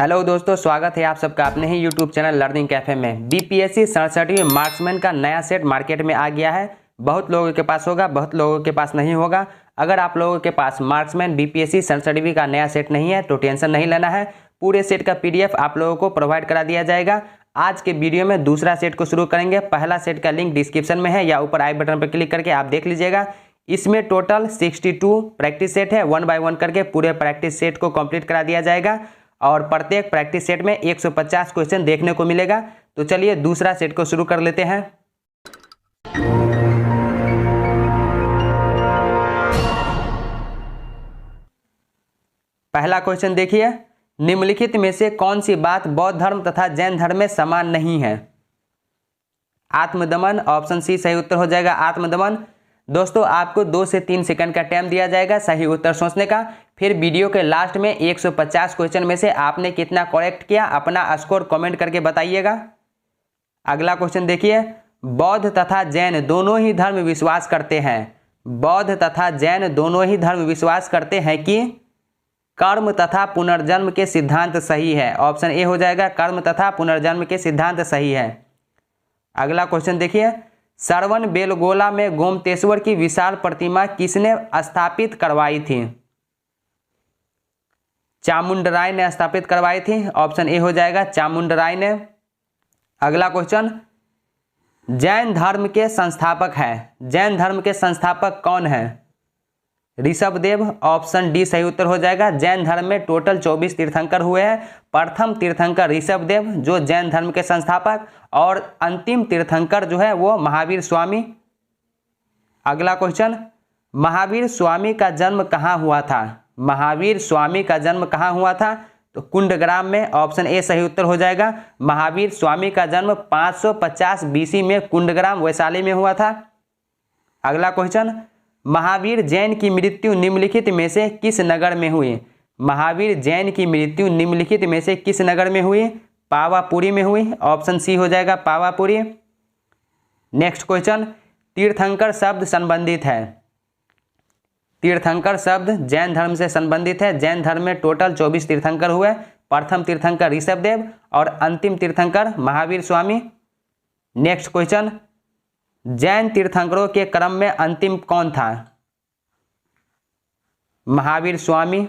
Hello दोस्तों, स्वागत है आप सबका अपने ही यूट्यूब चैनल लर्निंग कैफे में। बीपीएससी 67वीं मार्क्समैन का नया सेट मार्केट में आ गया है। बहुत लोगों के पास होगा, बहुत लोगों के पास नहीं होगा। अगर आप लोगों के पास मार्क्समैन बीपीएससी 67वीं का नया सेट नहीं है तो टेंशन नहीं लेना है। पूरे सेट का पीडीएफ आप लोगों को प्रोवाइड करा दिया जाएगा। आज के वीडियो में दूसरा सेट को शुरू करेंगे। पहला सेट का लिंक डिस्क्रिप्शन में है या ऊपर आई बटन पर क्लिक करके आप देख लीजिएगा। इसमें टोटल 62 प्रैक्टिस सेट है। 1 बाय 1 करके पूरे प्रैक्टिस सेट को कंप्लीट करा दिया जाएगा और प्रत्येक प्रैक्टिस सेट में 150 क्वेश्चन देखने को मिलेगा। तो चलिए दूसरा सेट को शुरू कर लेते हैं। पहला क्वेश्चन देखिए, निम्नलिखित में से कौन सी बात बौद्ध धर्म तथा जैन धर्म में समान नहीं है? आत्मदमन, ऑप्शन सी सही उत्तर हो जाएगा आत्मदमन। दोस्तों आपको 2 से 3 सेकंड का टाइम दिया जाएगा सही उत्तर सोचने का। फिर वीडियो के लास्ट में 150 क्वेश्चन में से आपने कितना करेक्ट किया अपना स्कोर कमेंट करके बताइएगा। अगला क्वेश्चन देखिए, बौद्ध तथा जैन दोनों ही धर्म विश्वास करते हैं। बौद्ध तथा जैन दोनों ही धर्म विश्वास करते हैं कि कर्म तथा पुनर्जन्म के सिद्धांत सही है। ऑप्शन ए हो जाएगा, कर्म तथा पुनर्जन्म के सिद्धांत सही है। अगला क्वेश्चन देखिए, श्रवण बेलगोला में गोमतेश्वर की विशाल प्रतिमा किसने स्थापित करवाई थी? चामुंडराय ने स्थापित करवाई थी। ऑप्शन ए हो जाएगा चामुंडराय ने। अगला क्वेश्चन, जैन धर्म के संस्थापक है। जैन धर्म के संस्थापक कौन है? ऋषभदेव। ऑप्शन डी सही उत्तर हो जाएगा। जैन धर्म में टोटल 24 तीर्थंकर हुए हैं। प्रथम तीर्थंकर ऋषभदेव जो जैन धर्म के संस्थापक, और अंतिम तीर्थंकर जो है वो महावीर स्वामी। अगला क्वेश्चन, महावीर स्वामी का जन्म कहाँ हुआ था? महावीर स्वामी का जन्म कहाँ हुआ था? तो कुंडग्राम में। ऑप्शन ए सही उत्तर हो जाएगा। महावीर स्वामी का जन्म 550 बीसी में कुंडग्राम वैशाली में हुआ था। अगला क्वेश्चन, महावीर जैन की मृत्यु निम्नलिखित में से किस नगर में हुई? महावीर जैन की मृत्यु निम्नलिखित में से किस नगर में हुई? पावापुरी में हुई। ऑप्शन सी हो जाएगा पावापुरी। नेक्स्ट क्वेश्चन, तीर्थंकर शब्द संबंधित है। तीर्थंकर शब्द जैन धर्म से संबंधित है। जैन धर्म में टोटल 24 तीर्थंकर हुए। प्रथम तीर्थंकर ऋषभदेव और अंतिम तीर्थंकर महावीर स्वामी। नेक्स्ट क्वेश्चन, जैन तीर्थंकरों के क्रम में अंतिम कौन था? महावीर स्वामी।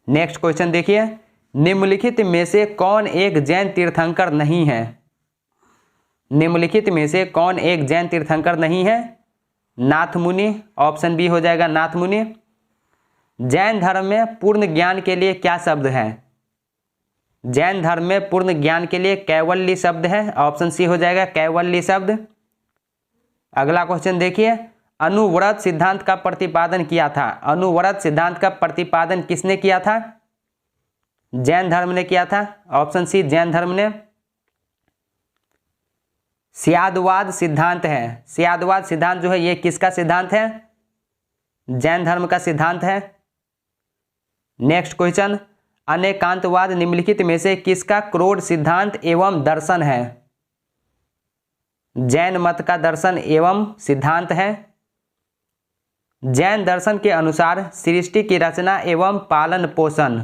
नेक्स्ट क्वेश्चन देखिए, निम्नलिखित में से कौन एक जैन तीर्थंकर नहीं है? निम्नलिखित में से कौन एक जैन तीर्थंकर नहीं है? नाथ मुनि। ऑप्शन बी हो जाएगा नाथ मुनि। जैन धर्म में पूर्ण ज्ञान के लिए क्या शब्द है? जैन धर्म में पूर्ण ज्ञान के लिए कैवल्य शब्द है। ऑप्शन सी हो जाएगा कैवल्य शब्द। अगला क्वेश्चन देखिए, अनुव्रत सिद्धांत का प्रतिपादन किया था। अनुव्रत सिद्धांत का प्रतिपादन किसने किया था? जैन धर्म ने किया था। ऑप्शन सी जैन धर्म ने। स्यादवाद सिद्धांत है। स्यादवाद सिद्धांत जो है ये किसका सिद्धांत है? जैन धर्म का सिद्धांत है। नेक्स्ट क्वेश्चन, अनेकांतवाद निम्नलिखित में से किसका क्रोध सिद्धांत एवं दर्शन है? जैन मत का दर्शन एवं सिद्धांत है। जैन दर्शन के अनुसार सृष्टि की रचना एवं पालन पोषण।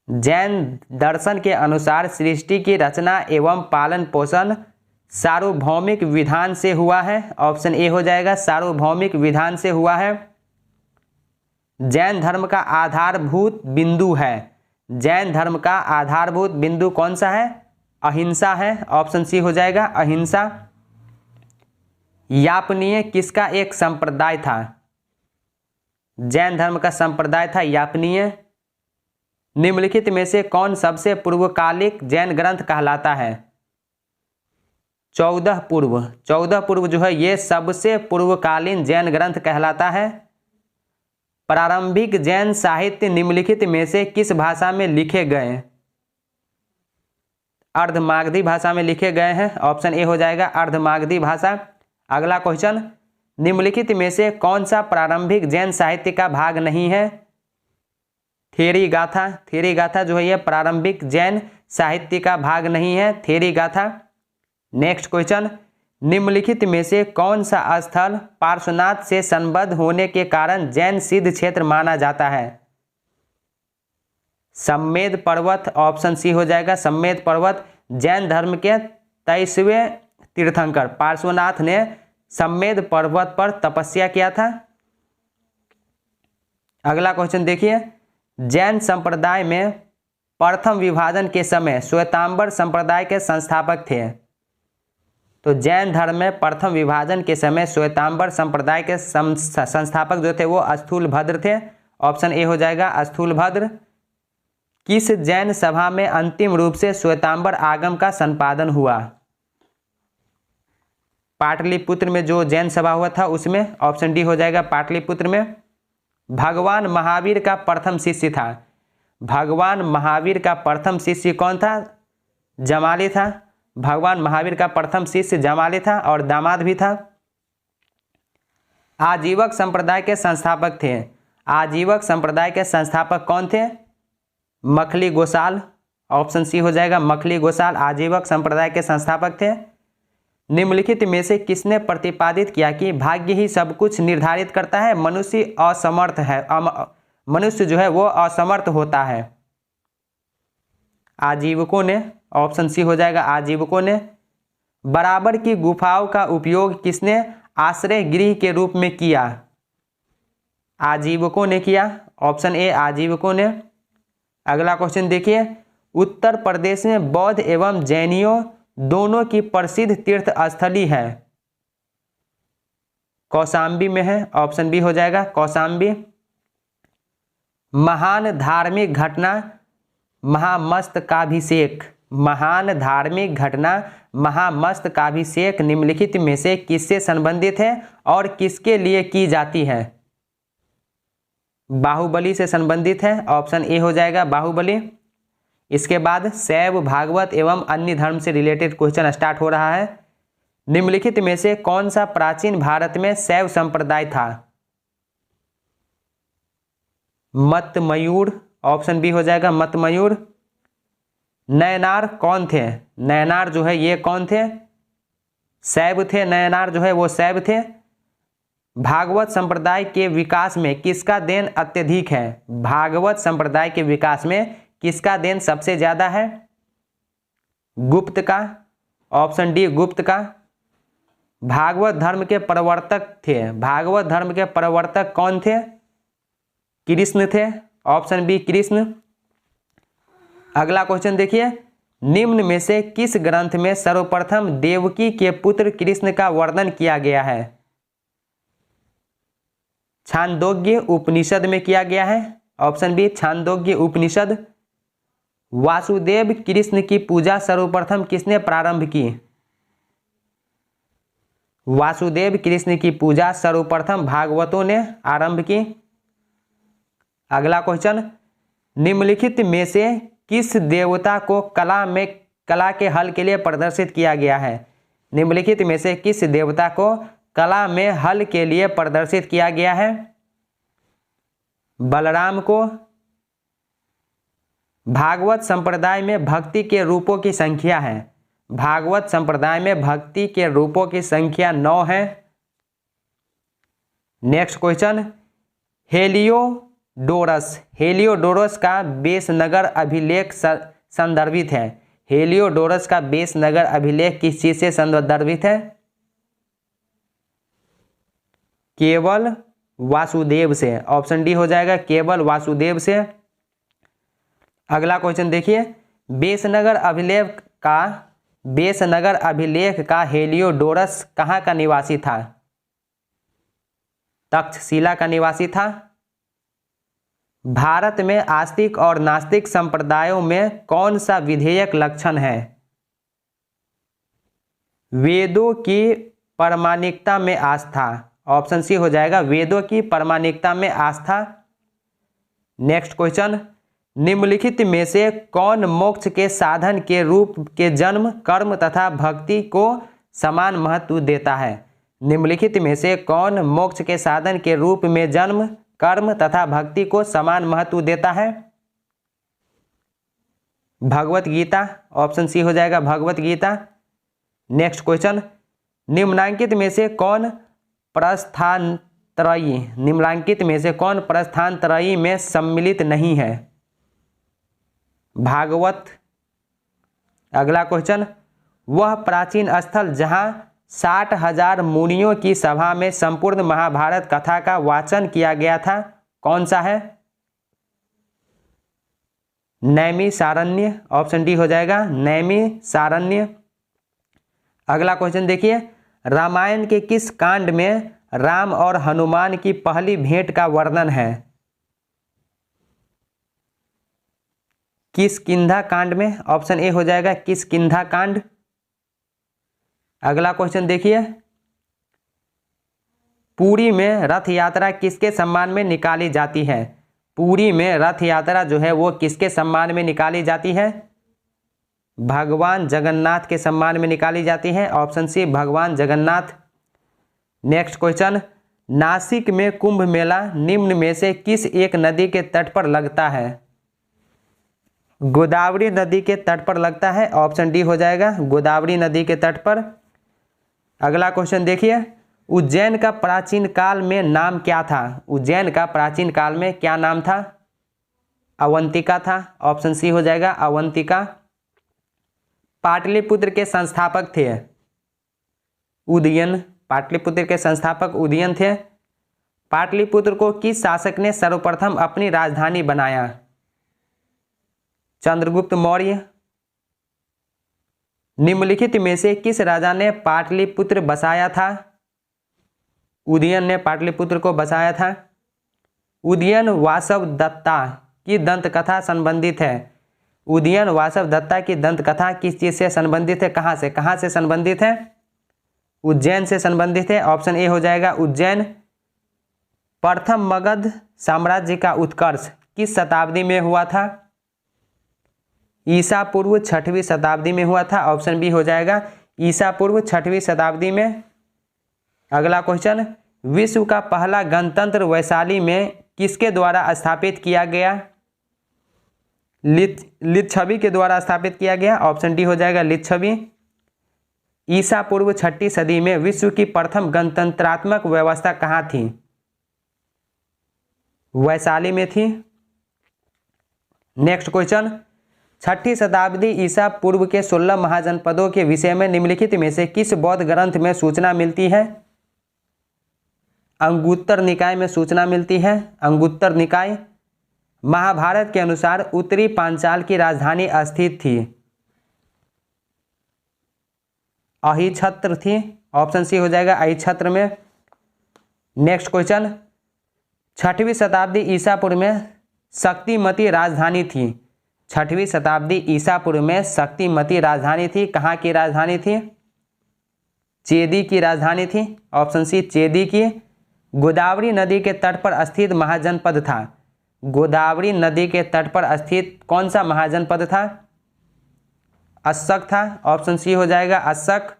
जैन दर्शन के अनुसार सृष्टि की रचना एवं पालन पोषण सार्वभौमिक विधान से हुआ है। ऑप्शन ए हो जाएगा सार्वभौमिक विधान से हुआ है। जैन धर्म का आधारभूत बिंदु है। जैन धर्म का आधारभूत बिंदु कौन सा है? अहिंसा है। ऑप्शन सी हो जाएगा अहिंसा। यापनीय किसका एक संप्रदाय था? जैन धर्म का संप्रदाय था यापनीय। निम्नलिखित में से कौन सबसे पूर्वकालिक जैन ग्रंथ कहलाता है? 14 पूर्व। 14 पूर्व जो है ये सबसे पूर्वकालीन जैन ग्रंथ कहलाता है। प्रारंभिक जैन साहित्य निम्नलिखित में से किस भाषा में लिखे गए? अर्धमागधी भाषा में लिखे गए हैं। ऑप्शन ए हो जाएगा अर्धमागधी भाषा। अगला क्वेश्चन, निम्नलिखित में से कौन सा प्रारंभिक जैन साहित्य का भाग नहीं है? थेरी गाथा। थेरी गाथा जो है यह प्रारंभिक जैन साहित्य का भाग नहीं है, थेरी गाथा। नेक्स्ट क्वेश्चन, निम्नलिखित में से कौन सा स्थल पार्श्वनाथ से संबद्ध होने के कारण जैन सिद्ध क्षेत्र माना जाता है? सम्मेद पर्वत, ऑप्शन सी हो जाएगा सम्मेद पर्वत। जैन धर्म के 23वें तीर्थंकर पार्श्वनाथ ने सम्मेद पर्वत पर तपस्या किया था। अगला क्वेश्चन देखिए, जैन संप्रदाय में प्रथम विभाजन के समय श्वेतांबर संप्रदाय के संस्थापक थे। तो जैन धर्म में प्रथम विभाजन के समय श्वेतांबर संप्रदाय के संस्थापक जो थे वो स्थूलभद्र थे। ऑप्शन ए हो जाएगा स्थूलभद्र। किस जैन सभा में अंतिम रूप से श्वेतांबर आगम का संपादन हुआ? पाटलिपुत्र में जो जैन सभा हुआ था उसमें, ऑप्शन डी हो जाएगा पाटलिपुत्र में। भगवान महावीर का प्रथम शिष्य था। भगवान महावीर का प्रथम शिष्य कौन था? जमाली था। भगवान महावीर का प्रथम शिष्य जमाली था और दामाद भी था। आजीवक संप्रदाय के संस्थापक थे। आजीवक संप्रदाय के संस्थापक कौन थे? मखली गोसाल। ऑप्शन सी हो जाएगा मखली गोसाल आजीवक संप्रदाय के संस्थापक थे। निम्नलिखित में से किसने प्रतिपादित किया कि भाग्य ही सब कुछ निर्धारित करता है, मनुष्य असमर्थ है, मनुष्य जो है वो असमर्थ होता है? आजीवकों ने, ऑप्शन सी हो जाएगा आजीवकों ने। बराबर की गुफाओं का उपयोग किसने आश्रय गृह के रूप में किया? आजीवकों ने किया। ऑप्शन ए आजीवकों ने। अगला क्वेश्चन देखिए, उत्तर प्रदेश में बौद्ध एवं जैनियों दोनों की प्रसिद्ध तीर्थ स्थली है। कौशाम्बी में है। ऑप्शन बी हो जाएगा कौशाम्बी। महान धार्मिक घटना महामस्तकाभिषेक। महान धार्मिक घटना महामस्तकाभिषेक निम्नलिखित में से किससे संबंधित है और किसके लिए की जाती है? बाहुबली से संबंधित है। ऑप्शन ए हो जाएगा बाहुबली। इसके बाद शैव भागवत एवं अन्य धर्म से रिलेटेड क्वेश्चन स्टार्ट हो रहा है। निम्नलिखित में से कौन सा प्राचीन भारत में शैव संप्रदाय था? मतमयूर। ऑप्शन बी हो जाएगा मतमयूर। नयनार कौन थे? नयनार जो है ये कौन थे? शैव थे। नयनार जो है वो शैव थे। भागवत संप्रदाय के विकास में किसका देन अत्यधिक है? भागवत संप्रदाय के विकास में किसका देन सबसे ज्यादा है? गुप्त का। ऑप्शन डी गुप्त का। भागवत धर्म के प्रवर्तक थे। भागवत धर्म के प्रवर्तक कौन थे? कृष्ण थे। Option B Krishna. अगला क्वेश्चन देखिए, निम्न में से किस ग्रंथ में सर्वप्रथम देवकी के पुत्र कृष्ण का वर्णन किया गया है? छांदोग्य उपनिषद में किया गया है। ऑप्शन बी छांदोग्य उपनिषद। वासुदेव कृष्ण की पूजा सर्वप्रथम किसने प्रारंभ की? वासुदेव कृष्ण की पूजा सर्वप्रथम भागवतों ने आरंभ की। अगला क्वेश्चन, निम्नलिखित में से किस देवता को कला के हल के लिए प्रदर्शित किया गया है? निम्नलिखित में से किस देवता को कला में हल के लिए प्रदर्शित किया गया है? बलराम को। भागवत संप्रदाय में भक्ति के रूपों की संख्या है। भागवत संप्रदाय में भक्ति के रूपों की संख्या 9 है। Next question, Heliodorus. हेलियोडोरस का बेसनगर अभिलेख संदर्भित है। हेलियोडोरस का बेसनगर अभिलेख किस चीज से संदर्भित है? केवल वासुदेव से। ऑप्शन डी हो जाएगा केवल वासुदेव से। अगला क्वेश्चन देखिए, बेसनगर अभिलेख का हेलियोडोरस कहाँ का निवासी था? तक्षशिला का निवासी था। भारत में आस्तिक और नास्तिक संप्रदायों में कौन सा विधेयक लक्षण है? वेदों की प्रामाणिकता में आस्था। ऑप्शन सी हो जाएगा वेदों की प्रामाणिकता में आस्था। नेक्स्ट क्वेश्चन, निम्नलिखित में से कौन मोक्ष के साधन के रूप के जन्म कर्म तथा भक्ति को समान महत्व देता है? निम्नलिखित में से कौन मोक्ष के साधन के रूप में जन्म कर्म तथा भक्ति को समान महत्व देता है? भगवत गीता। ऑप्शन सी हो जाएगा भगवत गीता। नेक्स्ट क्वेश्चन, निम्नलिखित में से कौन प्रस्थानत्रयी में सम्मिलित नहीं है? भागवत। अगला क्वेश्चन, वह प्राचीन स्थल जहां 60,000 मुनियों की सभा में संपूर्ण महाभारत कथा का वाचन किया गया था, कौन सा है? नैमिषारण्य। ऑप्शन डी हो जाएगा नैमिषारण्य। अगला क्वेश्चन देखिए, रामायण के किस कांड में राम और हनुमान की पहली भेंट का वर्णन है? किष्किंधा कांड में। ऑप्शन ए हो जाएगा किष्किंधा कांड। अगला क्वेश्चन देखिए, पुरी में रथ यात्रा किसके सम्मान में निकाली जाती है? पुरी में रथ यात्रा जो है वो किसके सम्मान में निकाली जाती है? भगवान जगन्नाथ के सम्मान में निकाली जाती है। ऑप्शन सी भगवान जगन्नाथ। नेक्स्ट क्वेश्चन, नासिक में कुंभ मेला निम्न में से किस एक नदी के तट पर लगता है? गोदावरी नदी के तट पर लगता है। ऑप्शन डी हो जाएगा गोदावरी नदी के तट पर। अगला क्वेश्चन देखिए, उज्जैन का प्राचीन काल में नाम क्या था? उज्जैन का प्राचीन काल में क्या नाम था? अवंतिका था। ऑप्शन सी हो जाएगा अवंतिका। पाटलिपुत्र के संस्थापक थे उदयन। पाटलिपुत्र के संस्थापक उदयन थे। पाटलिपुत्र को किस शासक ने सर्वप्रथम अपनी राजधानी बनाया? चंद्रगुप्त मौर्य। निम्नलिखित में से किस राजा ने पाटलिपुत्र बसाया था? उदयन ने पाटलिपुत्र को बसाया था। उदयन वासव दत्ता की दंतकथा संबंधित है। उदयन वासव दत्ता की दंतकथा किस चीज से संबंधित है? कहाँ से संबंधित है? उज्जैन से संबंधित है। ऑप्शन ए हो जाएगा उज्जैन। प्रथम मगध साम्राज्य का उत्कर्ष किस शताब्दी में हुआ था? ईसा पूर्व 6वीं शताब्दी में हुआ था। ऑप्शन बी हो जाएगा ईसा पूर्व 6वीं शताब्दी में। अगला क्वेश्चन, विश्व का पहला गणतंत्र वैशाली में किसके द्वारा स्थापित किया गया? लिच्छवी के द्वारा स्थापित किया गया। ऑप्शन डी हो जाएगा लिच्छवी। ईसा पूर्व 6वीं सदी में विश्व की प्रथम गणतंत्रात्मक व्यवस्था कहाँ थी? वैशाली में थी। नेक्स्ट क्वेश्चन, 6वीं शताब्दी ईसा पूर्व के 16 महाजनपदों के विषय में निम्नलिखित में से किस बौद्ध ग्रंथ में सूचना मिलती है? अंगुत्तर निकाय में सूचना मिलती है। अंगुत्तर निकाय। महाभारत के अनुसार उत्तरी पांचाल की राजधानी स्थित थी? अहिछत्र थी। ऑप्शन सी हो जाएगा अहिछत्र में। नेक्स्ट क्वेश्चन, 6वीं शताब्दी ईसा पूर्व में शक्तिमती राजधानी थी? 6वीं शताब्दी ईसा पूर्व में शक्तिमती राजधानी थी। कहाँ की राजधानी थी? चेदी की राजधानी थी। ऑप्शन सी चेदी की। गोदावरी नदी के तट पर स्थित महाजनपद था? गोदावरी नदी के तट पर स्थित कौन सा महाजनपद था? अशक था। ऑप्शन सी हो जाएगा अशक।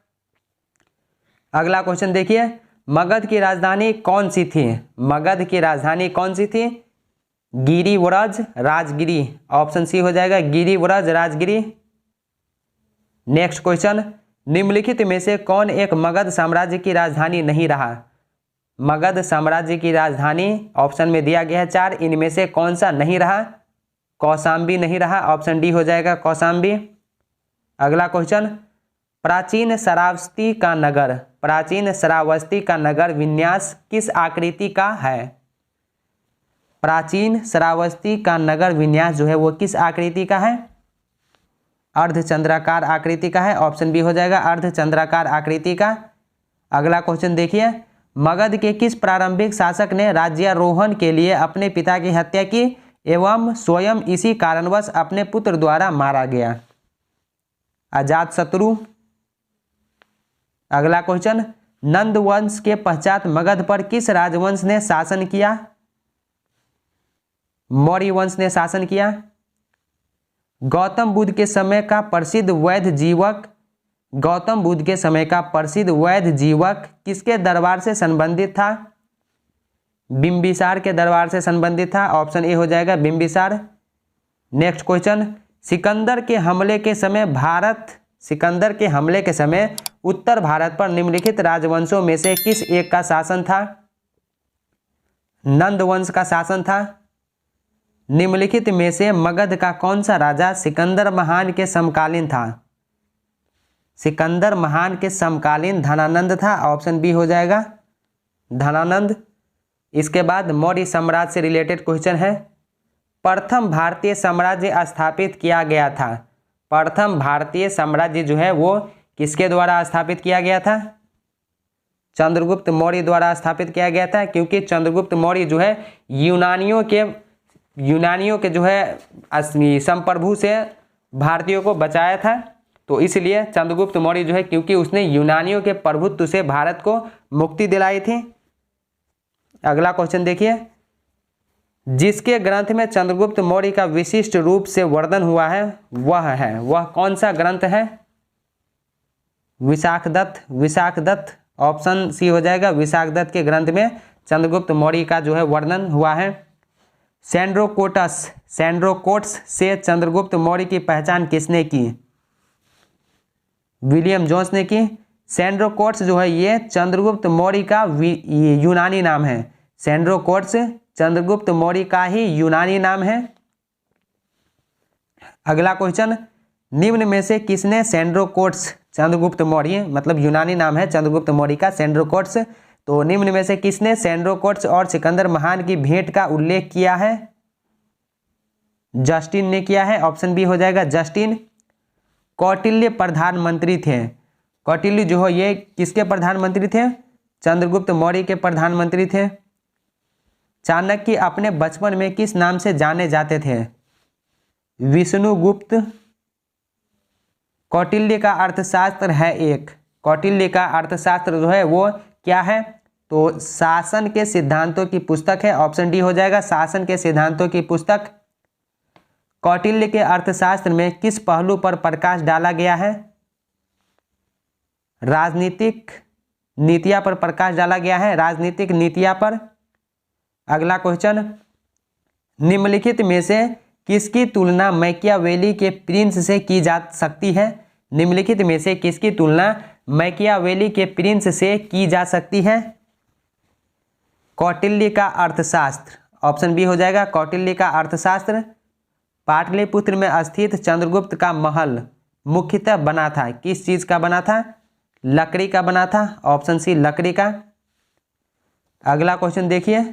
अगला क्वेश्चन देखिए, मगध की राजधानी कौन सी थी? मगध की राजधानी कौन सी थी? गिरिव्रज राजगिरी। ऑप्शन सी हो जाएगा गिरिव्रज राजगिरी। नेक्स्ट क्वेश्चन, निम्नलिखित में से कौन एक मगध साम्राज्य की राजधानी नहीं रहा? मगध साम्राज्य की राजधानी ऑप्शन में दिया गया है 4, इनमें से कौन सा नहीं रहा? कौशाम्बी नहीं रहा। ऑप्शन डी हो जाएगा कौशाम्बी। अगला क्वेश्चन, प्राचीन श्रावस्ती का नगर, प्राचीन श्रावस्ती का नगर विन्यास किस आकृति का है? प्राचीन श्रावस्ती का नगर विन्यास जो है वो किस आकृति का है? अर्धचंद्राकार आकृति का है। ऑप्शन बी हो जाएगा अर्धचंद्राकार आकृति का। अगला क्वेश्चन देखिए, मगध के किस प्रारंभिक शासक ने राज्यारोहण के लिए अपने पिता की हत्या की एवं स्वयं इसी कारणवश अपने पुत्र द्वारा मारा गया? अजातशत्रु। अगला क्वेश्चन, नंद वंश के पश्चात मगध पर किस राजवंश ने शासन किया? मौर्य वंश ने शासन किया। गौतम बुद्ध के समय का प्रसिद्ध वैद्य जीवक, गौतम बुद्ध के समय का प्रसिद्ध वैद्य जीवक किसके दरबार से संबंधित था? बिंबिसार के दरबार से संबंधित था। ऑप्शन ए हो जाएगा बिंबिसार। नेक्स्ट क्वेश्चन, सिकंदर के हमले के समय उत्तर भारत पर निम्नलिखित राजवंशों में से किस एक का शासन था? नंद वंश का शासन था। निम्नलिखित में से मगध का कौन सा राजा सिकंदर महान के समकालीन था? सिकंदर महान के समकालीन धनानंद था। ऑप्शन बी हो जाएगा धनानंद। इसके बाद मौर्य साम्राज्य से रिलेटेड क्वेश्चन है। प्रथम भारतीय साम्राज्य स्थापित किया गया था। प्रथम भारतीय साम्राज्य जो है वो किसके द्वारा स्थापित किया गया था? चंद्रगुप्त मौर्य द्वारा स्थापित किया गया था, क्योंकि चंद्रगुप्त मौर्य जो है यूनानियों के जो है संप्रभु से भारतीयों को बचाया था, तो इसलिए चंद्रगुप्त मौर्य जो है, क्योंकि उसने यूनानियों के प्रभुत्व से भारत को मुक्ति दिलाई थी। अगला क्वेश्चन देखिए, जिसके ग्रंथ में चंद्रगुप्त मौर्य का विशिष्ट रूप से वर्णन हुआ है वह कौन सा ग्रंथ है? विशाखदत्त। विशाखदत्त, ऑप्शन सी हो जाएगा। विशाखदत्त के ग्रंथ में चंद्रगुप्त मौर्य का जो है वर्णन हुआ है। सैंड्रोकोट्स से चंद्रगुप्त मौर्य की पहचान किसने की? विलियम जोन्स ने की। सैंड्रोकोट्स जो है ये चंद्रगुप्त मौर्य का यूनानी नाम है। सैंड्रोकोट्स चंद्रगुप्त मौर्य का ही यूनानी नाम है। अगला क्वेश्चन, निम्न में से किसने सैंड्रोकोट्स, चंद्रगुप्त मौर्य मतलब यूनानी नाम है चंद्रगुप्त मौर्य का सैंड्रोकोट्स, तो निम्न में से किसने सैंड्रोकोट्स और सिकंदर महान की भेंट का उल्लेख किया है? जस्टिन ने किया है। ऑप्शन बी हो जाएगा जस्टिन। कौटिल्य प्रधानमंत्री थे। कौटिल्य जो है ये किसके प्रधानमंत्री थे? चंद्रगुप्त मौर्य के प्रधानमंत्री थे। चाणक्य अपने बचपन में किस नाम से जाने जाते थे? विष्णुगुप्त। कौटिल्य का अर्थशास्त्र है एक। कौटिल्य का अर्थशास्त्र जो है वो क्या है? तो शासन के सिद्धांतों की पुस्तक है। ऑप्शन डी हो जाएगा शासन के सिद्धांतों की पुस्तक। कौटिल्य के अर्थशास्त्र में किस पहलू पर प्रकाश डाला गया है? राजनीतिक नीतियां पर प्रकाश डाला गया है। राजनीतिक नीतियां पर। अगला क्वेश्चन, निम्नलिखित में से किसकी तुलना मैकियावेली के प्रिंस से की जा सकती है? निम्नलिखित में से किसकी तुलना मैकियावेली के प्रिंस से की जा सकती है? कौटिल्य का अर्थशास्त्र। ऑप्शन बी हो जाएगा कौटिल्य का अर्थशास्त्र। पाटलिपुत्र में स्थित चंद्रगुप्त का महल मुख्यतः बना था, किस चीज का बना था? लकड़ी का बना था। ऑप्शन सी लकड़ी का। अगला क्वेश्चन देखिए,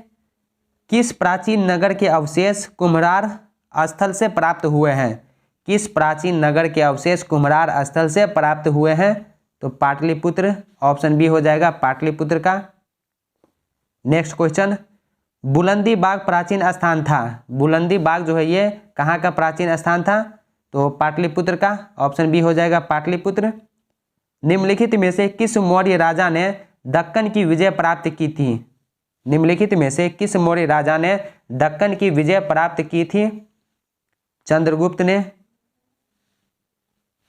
किस प्राचीन नगर के अवशेष कुम्हरार स्थल से प्राप्त हुए हैं? किस प्राचीन नगर के अवशेष कुम्हरार स्थल से प्राप्त हुए हैं? तो पाटलिपुत्र। ऑप्शन बी हो जाएगा पाटलिपुत्र का। नेक्स्ट क्वेश्चन, बुलंदी बाग प्राचीन स्थान था। बुलंदी बाग जो है ये कहाँ का प्राचीन स्थान था? तो पाटलिपुत्र का। ऑप्शन बी हो जाएगा पाटलिपुत्र। निम्नलिखित में से किस मौर्य राजा ने दक्कन की विजय प्राप्त की थी? निम्नलिखित में से किस मौर्य राजा ने दक्कन की विजय प्राप्त की थी? चंद्रगुप्त ने।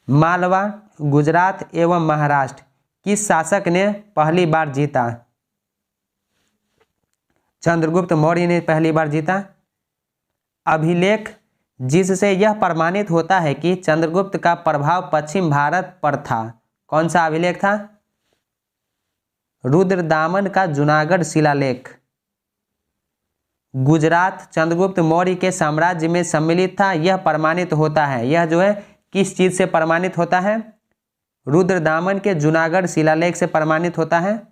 मालवा, गुजरात एवं महाराष्ट्र किस शासक ने पहली बार जीता? चंद्रगुप्त मौर्य ने पहली बार जीता। अभिलेख जिससे यह प्रमाणित होता है कि चंद्रगुप्त का प्रभाव पश्चिम भारत पर था, कौन सा अभिलेख था? रुद्रदामन का जूनागढ़ शिलालेख। गुजरात चंद्रगुप्त मौर्य के साम्राज्य में सम्मिलित था, यह प्रमाणित होता है। यह जो है किस चीज से प्रमाणित होता है? रुद्रदामन के जूनागढ़ शिलालेख से प्रमाणित होता है।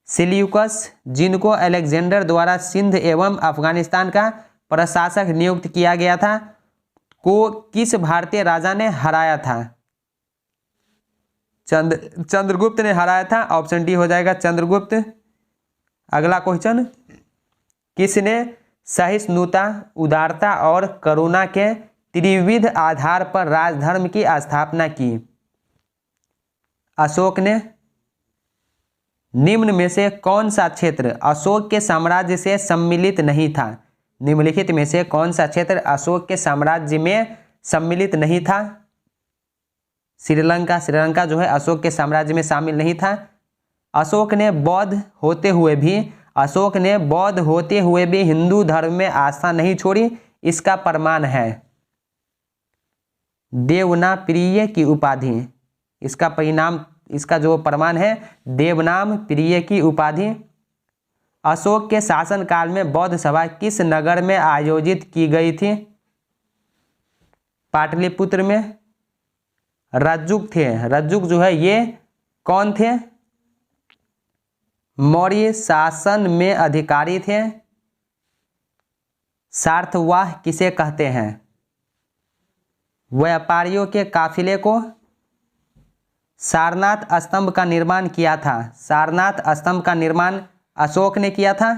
सिल्यूकस, जिनको अलेक्जेंडर द्वारा सिंध एवं अफगानिस्तान का प्रशासक नियुक्त किया गया था, को किस भारतीय राजा ने हराया था? चंद्रगुप्त ने हराया था। ऑप्शन डी हो जाएगा चंद्रगुप्त। अगला क्वेश्चन, किसने सहिष्णुता, उदारता और करुणा के त्रिविध आधार पर राजधर्म की स्थापना की? अशोक ने। निम्न में से कौन सा क्षेत्र अशोक के साम्राज्य से सम्मिलित नहीं था? निम्नलिखित में से कौन सा क्षेत्र अशोक के साम्राज्य में सम्मिलित नहीं था? श्रीलंका। श्रीलंका जो है अशोक के साम्राज्य में शामिल नहीं था। अशोक ने बौद्ध होते हुए भी हिंदू धर्म में आस्था नहीं छोड़ी, इसका प्रमाण है देवनाप्रिय की उपाधि। इसका जो प्रमाण है देवनाम प्रिय की उपाधि। अशोक के शासनकाल में बौद्ध सभा किस नगर में आयोजित की गई थी? पाटलिपुत्र में। रज्जुक थे, रज्जुक जो है ये कौन थे? मौर्य शासन में अधिकारी थे। सार्थवाह किसे कहते हैं? व्यापारियों के काफिले को। सारनाथ स्तंभ का निर्माण किया था, सारनाथ स्तंभ का निर्माण अशोक ने किया था।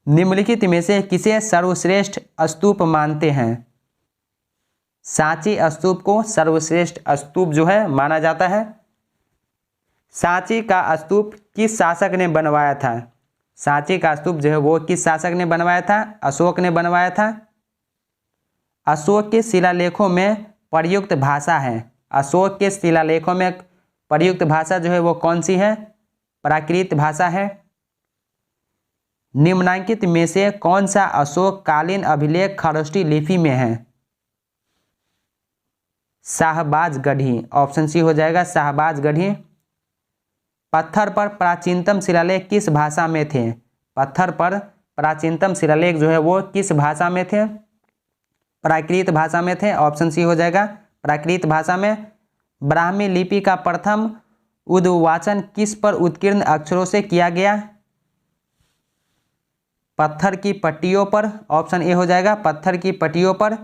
निम्नलिखित में से किसे सर्वश्रेष्ठ स्तूप मानते हैं? सांची स्तूप को सर्वश्रेष्ठ स्तूप जो है माना जाता है। सांची का स्तूप किस शासक ने बनवाया था? सांची का स्तूप जो है वो किस शासक ने बनवाया था? अशोक ने बनवाया था। अशोक के शिलालेखों में प्रयुक्त भाषा है, अशोक के शिलालेखों में प्रयुक्त भाषा जो है वो कौन सी है? प्राकृत भाषा है। निम्नलिखित में से कौन सा अशोक कालीन अभिलेख खरोष्टी लिपि में है? शाहबाज गढ़ी, ऑप्शन सी हो जाएगा शाहबाज गढ़ी। पत्थर पर प्राचीनतम शिलालेख किस भाषा में थे? पत्थर पर प्राचीनतम शिलालेख जो है वो किस भाषा में थे? प्राकृत भाषा में थे, ऑप्शन सी हो जाएगा प्राकृत भाषा में। ब्राह्मी लिपि का प्रथम उद्वाचन किस पर उत्कीर्ण अक्षरों से किया गया? पत्थर की पट्टियों पर, ऑप्शन ए हो जाएगा पत्थर की पट्टियों पर।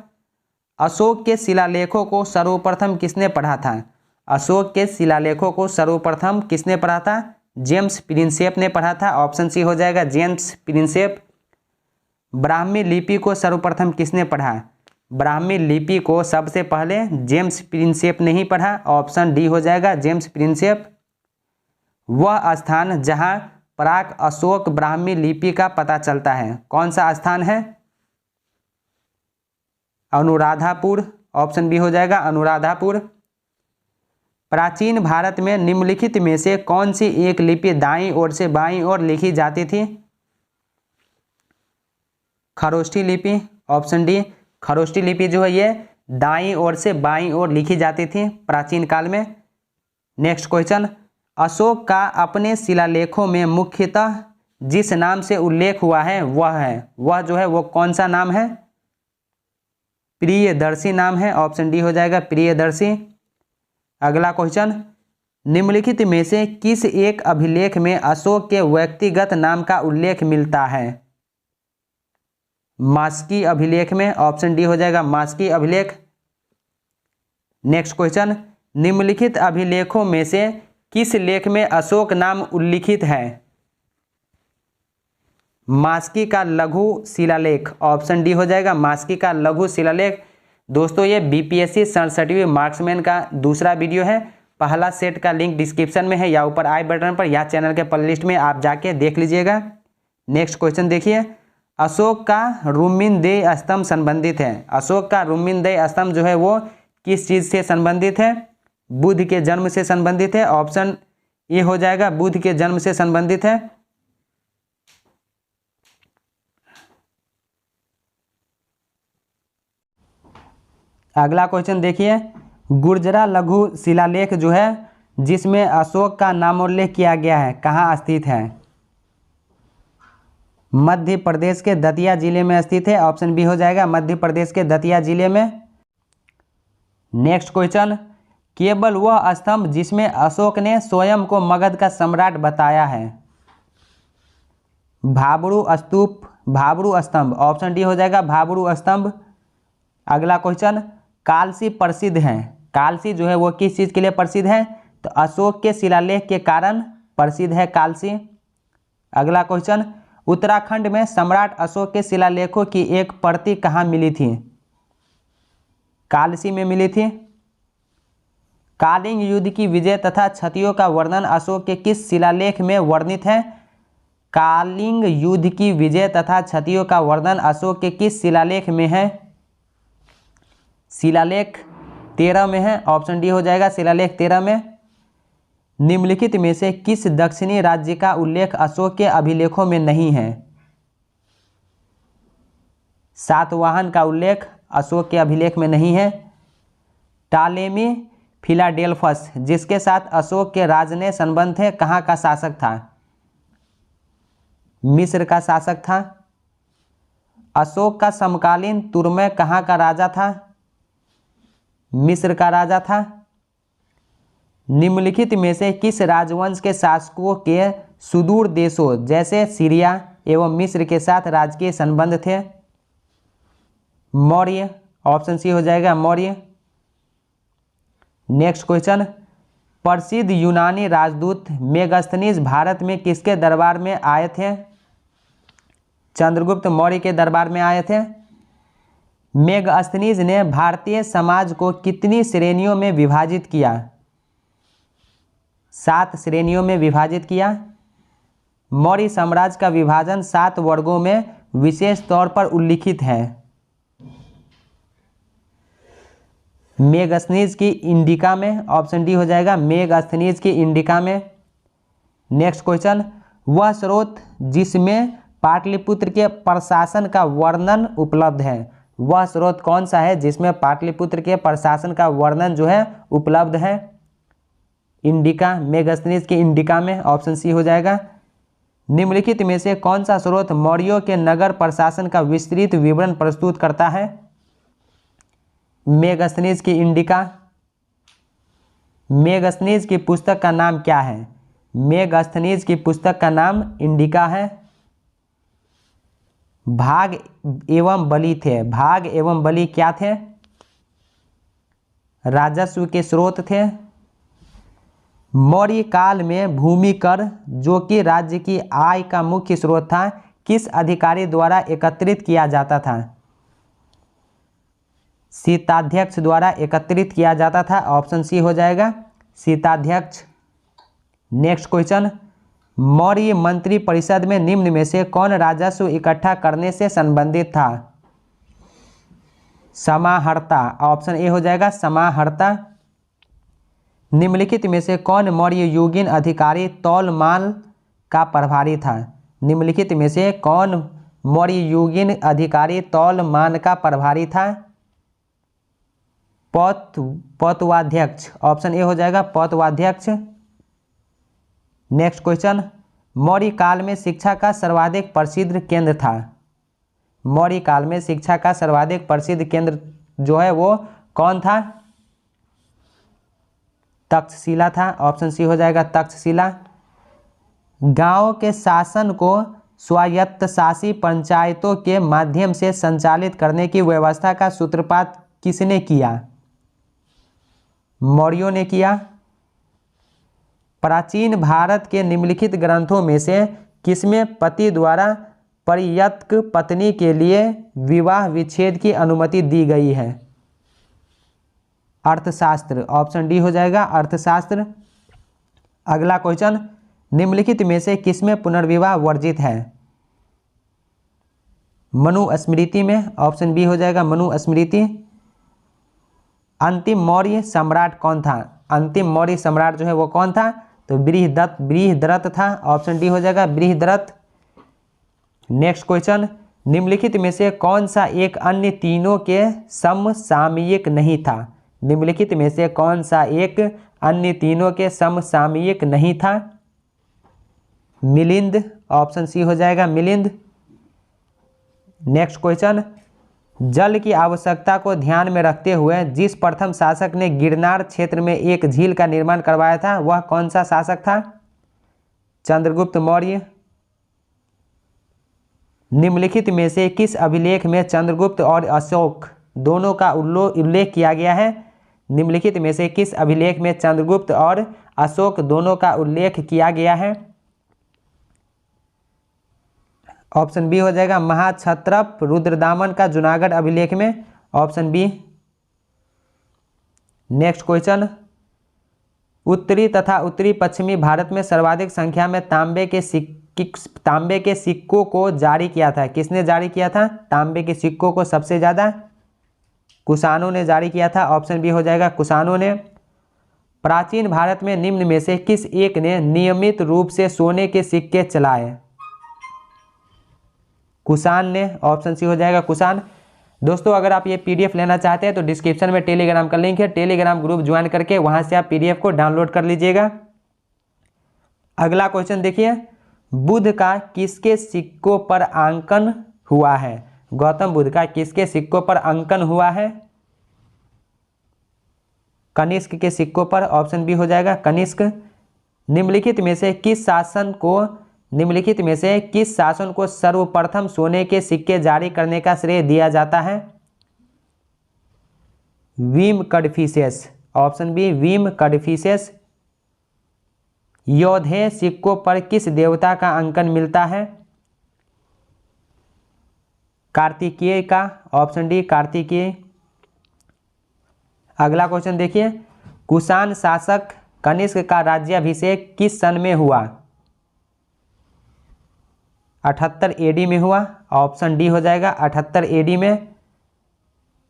अशोक के शिलालेखों को सर्वप्रथम किसने पढ़ा था? अशोक के शिलालेखों को सर्वप्रथम किसने पढ़ा था? जेम्स प्रिंसेप ने पढ़ा था, ऑप्शन सी हो जाएगा जेम्स प्रिंसेप। ब्राह्मी लिपि को सर्वप्रथम किसने पढ़ा? ब्राह्मी लिपि को सबसे पहले जेम्स प्रिंसेप ने ही पढ़ा, ऑप्शन डी हो जाएगा जेम्स प्रिंसेप। वह स्थान जहां प्राक अशोक ब्राह्मी लिपि का पता चलता है, कौन सा स्थान है? अनुराधापुर, ऑप्शन बी हो जाएगा अनुराधापुर। प्राचीन भारत में निम्नलिखित में से कौन सी एक लिपि दाईं ओर से बाईं ओर लिखी जाती थी? खरोष्ठी लिपि, ऑप्शन डी खरोष्ठी लिपि जो है ये दाईं ओर से बाईं ओर लिखी जाती थी प्राचीन काल में। नेक्स्ट क्वेश्चन, अशोक का अपने शिलालेखों में मुख्यतः जिस नाम से उल्लेख हुआ है वह जो है वो कौन सा नाम है? प्रियदर्शी नाम है, ऑप्शन डी हो जाएगा प्रियदर्शी। अगला क्वेश्चन, निम्नलिखित में से किस एक अभिलेख में अशोक के व्यक्तिगत नाम का उल्लेख मिलता है? मास्की अभिलेख में, ऑप्शन डी हो जाएगा मास्की अभिलेख। नेक्स्ट क्वेश्चन, निम्नलिखित अभिलेखों में से किस लेख में अशोक नाम उल्लिखित है? मास्की का लघु शिलालेख, ऑप्शन डी हो जाएगा मास्की का लघु शिलालेख। दोस्तों ये बीपीएससी 67वें मार्क्समैन का दूसरा वीडियो है, पहला सेट का लिंक डिस्क्रिप्शन में है या ऊपर आई बटन पर या चैनल के प्लेलिस्ट में आप जाके देख लीजिएगा। नेक्स्ट क्वेश्चन देखिए, अशोक का रुम्मिनदेह स्तंभ संबंधित है। अशोक का रुम्मिनदेह स्तंभ जो है वो किस चीज़ से संबंधित है? बुद्ध के जन्म से संबंधित है, ऑप्शन ए हो जाएगा बुद्ध के जन्म से संबंधित है। अगला क्वेश्चन देखिए, गुर्जरा लघु शिलालेख जो है जिसमें अशोक का नामोल्लेख किया गया है कहाँ स्थित है? मध्य प्रदेश के दतिया जिले में स्थित है, ऑप्शन बी हो जाएगा मध्य प्रदेश के दतिया जिले में। नेक्स्ट क्वेश्चन, केवल वह स्तंभ जिसमें अशोक ने स्वयं को मगध का सम्राट बताया है? भाबरू स्तूप, भाबरू स्तंभ, ऑप्शन डी हो जाएगा भाबरू स्तंभ। अगला क्वेश्चन, कालसी प्रसिद्ध है, कालसी जो है वो किस चीज़ के लिए प्रसिद्ध है? तो अशोक के शिलालेख के कारण प्रसिद्ध है कालसी। अगला क्वेश्चन, उत्तराखंड में सम्राट अशोक के शिलालेखों की एक प्रति कहाँ मिली थी? कालसी में मिली थी। कालिंग युद्ध की विजय तथा क्षतियों का वर्णन अशोक के किस शिलालेख में वर्णित है? कालिंग युद्ध की विजय तथा क्षतियों का वर्णन अशोक के किस शिलालेख में है? शिलालेख 13 में है, ऑप्शन डी हो जाएगा शिलालेख 13 में। निम्नलिखित में से किस दक्षिणी राज्य का उल्लेख अशोक के अभिलेखों में नहीं है? सातवाहन का उल्लेख अशोक के अभिलेख में नहीं है। टालेमी फिलाडेल्फस जिसके साथ अशोक के राज ने संबंध थे कहाँ का शासक था? मिस्र का शासक था। अशोक का समकालीन तुर्मै कहाँ का राजा था? मिस्र का राजा था। निम्नलिखित में से किस राजवंश के शासकों के सुदूर देशों जैसे सीरिया एवं मिस्र के साथ राजकीय संबंध थे? मौर्य। ऑप्शन सी हो जाएगा मौर्य। नेक्स्ट क्वेश्चन, प्रसिद्ध यूनानी राजदूत मेगास्थनीज भारत में किसके दरबार में आए थे? चंद्रगुप्त मौर्य के दरबार में आए थे। मेगास्थनीज ने भारतीय समाज को कितनी श्रेणियों में विभाजित किया? 7 श्रेणियों में विभाजित किया। मौर्य साम्राज्य का विभाजन 7 वर्गों में विशेष तौर पर उल्लिखित है। मेगास्थनीज की इंडिका में, ऑप्शन डी हो जाएगा मेगास्थनीज की इंडिका में। नेक्स्ट क्वेश्चन, वह स्रोत जिसमें पाटलिपुत्र के प्रशासन का वर्णन उपलब्ध है, वह स्रोत कौन सा है जिसमें पाटलिपुत्र के प्रशासन का वर्णन जो है उपलब्ध है? इंडिका, मेगास्थनीज की इंडिका में, ऑप्शन सी हो जाएगा। निम्नलिखित में से कौन सा स्रोत मौर्यों के नगर प्रशासन का विस्तृत विवरण प्रस्तुत करता है? मेगास्थनीज की इंडिका। मेगास्थनीज की पुस्तक का नाम क्या है? मेगास्थनीज की पुस्तक का नाम इंडिका है। भाग एवं बलि थे। भाग एवं बलि क्या थे? राजस्व के स्रोत थे। मौर्य काल में भूमि कर, जो कि राज्य की आय का मुख्य स्रोत था, किस अधिकारी द्वारा एकत्रित किया जाता था? शीताध्यक्ष द्वारा एकत्रित किया जाता था। ऑप्शन सी हो जाएगा शीताध्यक्ष। नेक्स्ट क्वेश्चन, मौर्य मंत्री परिषद में निम्न में से कौन राजस्व इकट्ठा करने से संबंधित था? समाहर्ता। ऑप्शन ए हो जाएगा समाहर्ता। निम्नलिखित में से कौन मौर्य युगीन अधिकारी तौलमाल का प्रभारी था? निम्नलिखित में से कौन मौर्य युगीन अधिकारी तौलमान का प्रभारी था? पौतवाध्यक्ष। ऑप्शन ए हो जाएगा पौतवाध्यक्ष। नेक्स्ट क्वेश्चन, मौर्य काल में शिक्षा का सर्वाधिक प्रसिद्ध केंद्र था। मौर्य काल में शिक्षा का सर्वाधिक प्रसिद्ध केंद्र जो है वो कौन था? तक्षशिला था। ऑप्शन सी हो जाएगा तक्षशिला। गांव के शासन को स्वायत्तशासी पंचायतों के माध्यम से संचालित करने की व्यवस्था का सूत्रपात किसने किया? मौर्यों ने किया। प्राचीन भारत के निम्नलिखित ग्रंथों में से किसमें पति द्वारा परित्यक्त पत्नी के लिए विवाह विच्छेद की अनुमति दी गई है? अर्थशास्त्र। ऑप्शन डी हो जाएगा अर्थशास्त्र। अगला क्वेश्चन, निम्नलिखित में से किसमें पुनर्विवाह वर्जित है? मनुस्मृति में। ऑप्शन बी हो जाएगा मनुस्मृति। अंतिम मौर्य सम्राट कौन था? अंतिम मौर्य सम्राट जो है वो कौन था? तो बृहद्रथ था। ऑप्शन डी हो जाएगा बृहद्रथ। नेक्स्ट क्वेश्चन, निम्नलिखित में से कौन सा एक अन्य तीनों के समसामयिक नहीं था? निम्नलिखित में से कौन सा एक अन्य तीनों के समसामयिक नहीं था? मिलिंद। ऑप्शन सी हो जाएगा मिलिंद। नेक्स्ट क्वेश्चन, जल की आवश्यकता को ध्यान में रखते हुए जिस प्रथम शासक ने गिरनार क्षेत्र में एक झील का निर्माण करवाया था वह कौन सा शासक था? चंद्रगुप्त मौर्य। निम्नलिखित में से किस अभिलेख में चंद्रगुप्त और अशोक दोनों का उल्लेख किया गया है? निम्नलिखित में से किस अभिलेख में चंद्रगुप्त और अशोक दोनों का उल्लेख किया गया है? ऑप्शन बी हो जाएगा महाक्षत्रप रुद्रदामन का जूनागढ़ अभिलेख में। Option B. नेक्स्ट क्वेश्चन, उत्तरी तथा उत्तरी पश्चिमी भारत में सर्वाधिक संख्या में तांबे के सिक्कों को जारी किया था। किसने जारी किया था? तांबे के सिक्कों को सबसे ज़्यादा कुषाणों ने जारी किया था। ऑप्शन बी हो जाएगा कुषाणों ने। प्राचीन भारत में निम्न में से किस एक ने नियमित रूप से सोने के सिक्के चलाए? कुषाण ने। ऑप्शन सी हो जाएगा कुषाण। दोस्तों अगर आप ये पीडीएफ लेना चाहते हैं तो डिस्क्रिप्शन में टेलीग्राम का लिंक है, टेलीग्राम ग्रुप ज्वाइन करके वहां से आप पीडीएफ को डाउनलोड कर लीजिएगा। अगला क्वेश्चन देखिए, बुद्ध का किसके सिक्कों पर अंकन हुआ है? गौतम बुद्ध का किसके सिक्कों पर अंकन हुआ है? कनिष्क के सिक्कों पर, ऑप्शन बी हो जाएगा कनिष्क। निम्नलिखित में से किस शासन को सर्वप्रथम सोने के सिक्के जारी करने का श्रेय दिया जाता है? Vima Kadphises, option B Vima Kadphises. योधेय सिक्कों पर किस देवता का अंकन मिलता है? कार्तिकेय का, ऑप्शन डी कार्तिकेय। अगला क्वेश्चन देखिए, कुषाण शासक कनिष्क का राज्याभिषेक किस सन में हुआ? 78 एडी में हुआ, ऑप्शन डी हो जाएगा 78 एडी में।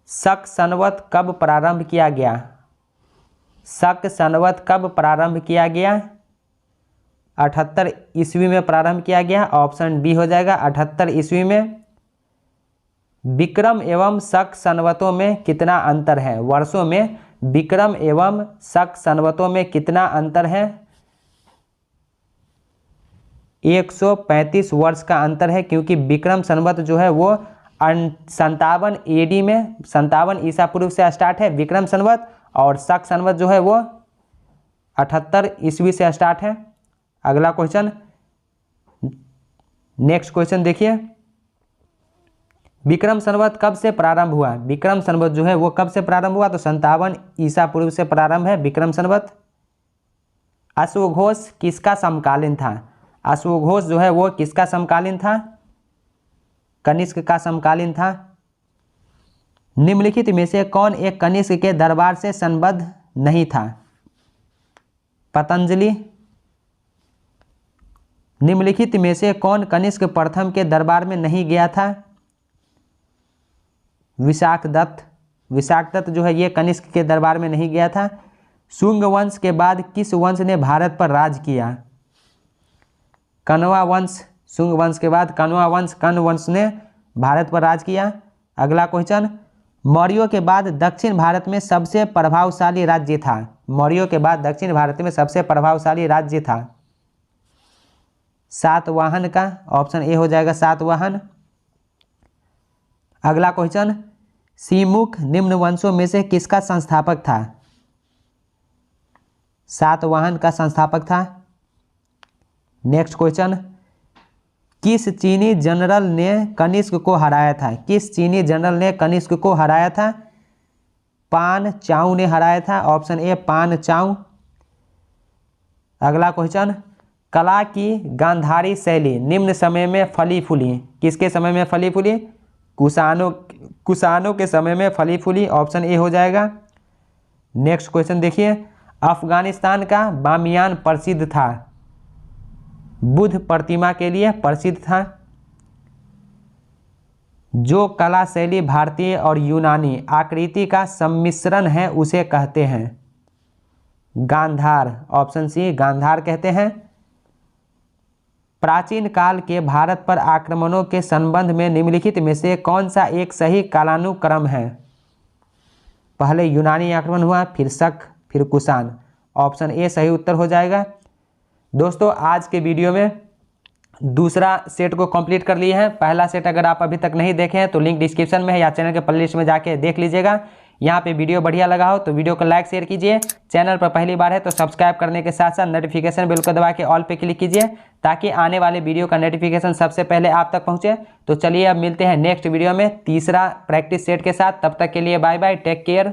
शक संवत कब प्रारंभ किया गया? शक संवत कब प्रारंभ किया गया? 78 ईस्वी में प्रारंभ किया गया, ऑप्शन बी हो जाएगा 78 ईस्वी में। विक्रम एवं शक संवतों में कितना अंतर है? वर्षों में विक्रम एवं शक संवतों में कितना अंतर है? 135 वर्ष का अंतर है, क्योंकि विक्रम संवत जो है वो 57 एडी में 57 ईसा पूर्व से स्टार्ट है विक्रम संवत, और शक संवत जो है वो 78 ईस्वी से स्टार्ट है। अगला क्वेश्चन, नेक्स्ट क्वेश्चन देखिए, विक्रम संवत कब से प्रारंभ हुआ? विक्रम संवत जो है वो कब से प्रारंभ हुआ? तो 57 ईसा पूर्व से प्रारंभ है विक्रम संवत। अश्वघोष किसका समकालीन था? अश्वघोष जो है वो किसका समकालीन था? कनिष्क का समकालीन था। निम्नलिखित में से कौन एक कनिष्क के दरबार से संबद्ध नहीं था? पतंजलि। निम्नलिखित में से कौन कनिष्क प्रथम के दरबार में नहीं गया था? विशाखदत्त। विशाखदत्त जो है ये कनिष्क के दरबार में नहीं गया था। शुंग वंश के बाद किस वंश ने भारत पर राज किया? कण्वा वंश। शुंग वंश के बाद कण्व वंश ने भारत पर राज किया। अगला क्वेश्चन, मौर्यों के बाद दक्षिण भारत में सबसे प्रभावशाली राज्य था? मौर्यों के बाद दक्षिण भारत में सबसे प्रभावशाली राज्य था सातवाहन का, ऑप्शन ए हो जाएगा सातवाहन। अगला क्वेश्चन, सीमुख निम्न वंशों में से किसका संस्थापक था? सातवाहन का संस्थापक था। नेक्स्ट क्वेश्चन, किस चीनी जनरल ने कनिष्क को हराया था? किस चीनी जनरल ने कनिष्क को हराया था? पान चाउ ने हराया था, ऑप्शन ए पान चाउ। अगला क्वेश्चन, कला की गांधारी शैली निम्न समय में फली फूली? किसके समय में फली फूली? कुषाणों के समय में फली फूली, ऑप्शन ए हो जाएगा। नेक्स्ट क्वेश्चन देखिए, अफगानिस्तान का बामियान प्रसिद्ध था? बुद्ध प्रतिमा के लिए प्रसिद्ध था। जो कला शैली भारतीय और यूनानी आकृति का सम्मिश्रण है उसे कहते हैं? गांधार, ऑप्शन सी गांधार कहते हैं। प्राचीन काल के भारत पर आक्रमणों के संबंध में निम्नलिखित में से कौन सा एक सही कालानुक्रम है? पहले यूनानी आक्रमण हुआ, फिर शक, फिर कुषाण, ऑप्शन ए सही उत्तर हो जाएगा। दोस्तों आज के वीडियो में दूसरा सेट को कंप्लीट कर लिए हैं। पहला सेट अगर आप अभी तक नहीं देखे हैं तो लिंक डिस्क्रिप्शन में है या चैनल के प्लेलिस्ट में जाके देख लीजिएगा। यहाँ पे वीडियो बढ़िया लगा हो तो वीडियो को लाइक शेयर कीजिए। चैनल पर पहली बार है तो सब्सक्राइब करने के साथ साथ नोटिफिकेशन बेल को दबा के ऑल पे क्लिक कीजिए ताकि आने वाले वीडियो का नोटिफिकेशन सबसे पहले आप तक पहुँचे। तो चलिए अब मिलते हैं नेक्स्ट वीडियो में तीसरा प्रैक्टिस सेट के साथ। तब तक के लिए बाय बाय, टेक केयर।